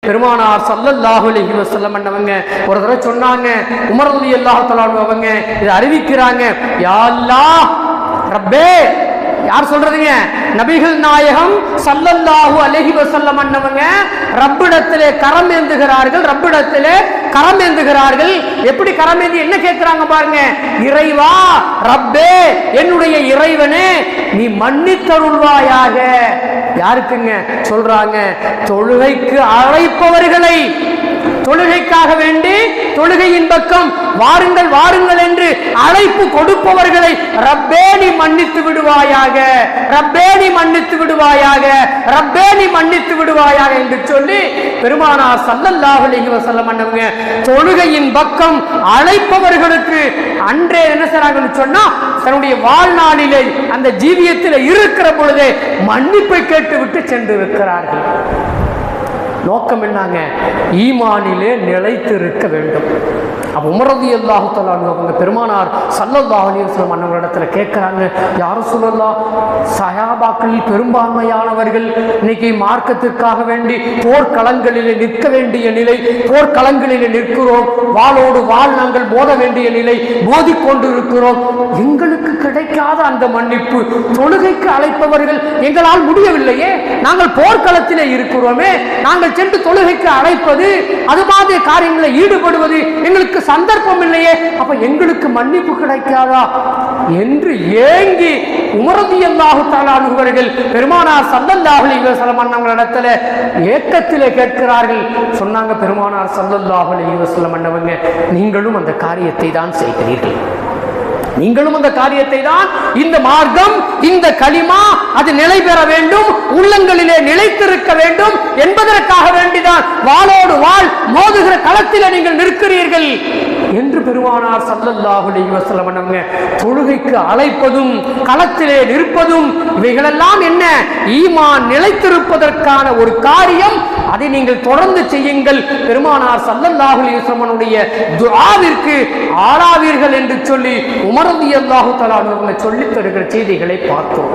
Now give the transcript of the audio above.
பெருமானார் ஸல்லல்லாஹு அலைஹி வஸல்லம் அவங்க ஒரு தடவை சொன்னாங்க, உமர் ரலியல்லாஹு தஆலா அவங்க இதை அறிவிக்கிறாங்க, யா அல்லாஹ் ரப்பே, யார் சொல்றதுங்க? நபிகள் நாயகம் ஸல்லல்லாஹு அலைஹி வஸல்லம் அன்னவங்க ரப்பிடத்திலே கரம் ஏந்துகிறார்கள். ரப்பிடத்திலே கரம் ஏந்துகிறார்கள். எப்படி கரம் ஏந்தி என்ன கேட்கிறாங்க பாருங்க, இறைவா ரப்பே, என்னுடைய இறைவனே, நீ மன்னித்தருள்வாயாக. யாருக்குங்க சொல்றாங்க? தொழுகைக்கு அழைப்பவர்களை, தொழுகைக்காக வேண்டி தொழுகையின் பக்கம் வாருங்கள் வாருங்கள் என்று அழைப்பு கொடுப்பவர்களை ரப்பே நீ மன்னித்து விடுவாயாக, ரப்பே நீ மன்னித்து விடுவாயாக, ரப்பே நீ மன்னித்து விடுவாயாக என்று சொல்லி பெருமானார் ஸல்லல்லாஹு அலைஹி வஸல்லம் அன்னவங்க தொழுகையின் பக்கம் அழைப்பவர்களுக்கு அன்றே என்ன செய்றாங்கன்னு சொன்னா, தன்னுடைய வாழ்நாளிலே அந்த ஜீவியத்தில் இருக்கிற பொழுதே மன்னிப்பை கேட்டு விட்டு சென்றிருக்கிறார்கள். நோக்கம் என்னங்க? ஈமானிலே நிலைத்திருக்க வேண்டும். அப்ப உமர் ரலியல்லாஹு தஆலா அவங்க பெருமானார் ஸல்லல்லாஹு அலைஹி வஸல்லம் அன்னவரிடத்துல கேட்கிறாங்க, யா ரசூலல்லாஹ், சஹாபாக்களில் பெரும்பான்மையானவர்கள் இன்னைக்கு மார்க்கத்திற்காக வேண்டி போர்க்களங்களிலே நிற்க வேண்டிய நிலை, போர்க்களங்களிலே நிற்கிறோம், வாளோடு வாள் நாங்கள் மோத வேண்டிய நிலை, மோதிக்கொண்டு இருக்கிறோம். எங்களுக்கு கிடைக்காத அந்த மன்னிப்பு தொழுகைக்கு அழைப்பவர்கள் எங்களால் முடியவில்லையே, நாங்கள் போர்க்களத்திலே இருக்கிறோமே, நாங்கள் சென்று தொழுகைக்கு அழைப்பது, அது மாதிரி காரியங்களில் ஈடுபடுவது எங்களுக்கு சந்தர்ப்பம் இல்லையே, அப்ப எங்களுக்கு மன்னிப்பு கிடைக்காதா என்று ஏங்கி உமர் ரலியல்லாஹு தஆலா அவர்கள் பெருமானார் ஸல்லல்லாஹு அலைஹி வஸல்லம் அன்னவங்களிடத்தில் ஏக்கத்திலே கேட்கிறார்கள். சொன்னாங்க பெருமானார் ஸல்லல்லாஹு அலைஹி வஸல்லம் அன்னவங்க, நீங்களும் அந்த காரியத்தை தான் செய்கிறீர்கள், நீங்களும் அந்த காரியத்தை தான். இந்த மார்க்கம், இந்த கலிமா அது நிலை பெற வேண்டும், உள்ளங்களிலே நிலைத்திருக்க வேண்டும் என்பதற்காக வேண்டிதான் வாளோடு வாள் மோதுகிற களத்திலே நீங்கள் நிற்கிறீர்கள் என்று பெருமானார் ஸல்லல்லாஹு அலைஹி வஸல்லம் அவங்க தொழுகைக்கு அழைப்பதும் களத்திலே நிற்பதும் இவைகளெல்லாம் என்ன? ஈமான் நிலைத்திருப்பதற்கான ஒரு காரியம். அதை நீங்கள் தொடர்ந்து செய்யுங்கள். பெருமானார் ஸல்லல்லாஹு அலைஹி வஸல்லம் துஆவிற்கு ஆளாவீர்கள் என்று சொல்லி உமர் ரலியல்லாஹு தஆலா அவங்க சொல்லித் தருகிற செய்திகளை பார்த்தோம்.